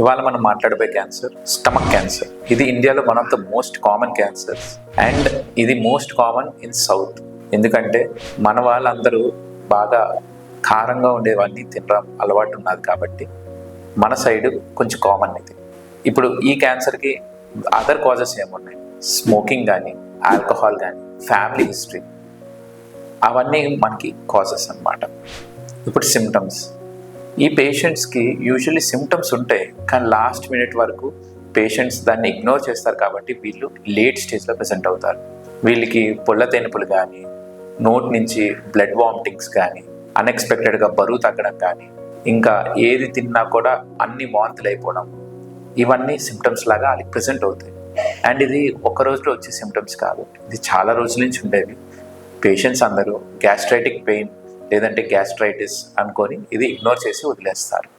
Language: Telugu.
ఇవాళ మనం మాట్లాడబోయే క్యాన్సర్ స్టమక్ క్యాన్సర్. ఇది ఇండియాలో one of the most common cancers and ఇది మోస్ట్ కామన్ ఇన్ సౌత్. ఎందుకంటే మన వాళ్ళందరూ బాగా కారంగా ఉండేవన్నీ తినడం అలవాటు ఉన్నది కాబట్టి మన సైడ్ కొంచెం కామన్ ఇది. ఇప్పుడు ఈ క్యాన్సర్కి అదర్ కాజెస్ ఏమున్నాయి? స్మోకింగ్ కానీ, ఆల్కహాల్ కానీ, ఫ్యామిలీ హిస్టరీ, అవన్నీ మనకి కాజెస్ అన్నమాట. ఇప్పుడు సిమ్టమ్స్. ఈ పేషెంట్స్కి యూజువల్లీ సిమ్టమ్స్ ఉంటాయి, కానీ లాస్ట్ మినిట్ వరకు పేషెంట్స్ దాన్ని ఇగ్నోర్ చేస్తారు కాబట్టి వీళ్ళు లేట్ స్టేజ్లో ప్రెసెంట్ అవుతారు. వీళ్ళకి పొల్ల తెనుపులు కానీ, నోట్ నుంచి బ్లడ్ వామిటింగ్స్ కానీ, అన్ఎక్స్పెక్టెడ్గా బరువు తగ్గడం కానీ, ఇంకా ఏది తిన్నా కూడా అన్ని వాంతులు అయిపోవడం, ఇవన్నీ సిమ్టమ్స్ లాగా వాళ్ళకి ప్రెసెంట్ అవుతాయి. అండ్ ఇది ఒక రోజులో వచ్చే సిమ్టమ్స్ కాదు, ఇది చాలా రోజుల నుంచి ఉండేవి. పేషెంట్స్ అందరూ గ్యాస్ట్రైటిక్ పెయిన్ లేదంటే గ్యాస్ట్రైటిస్ అనుకొని ఇది ఇగ్నోర్ చేసి వదిలేస్తారు.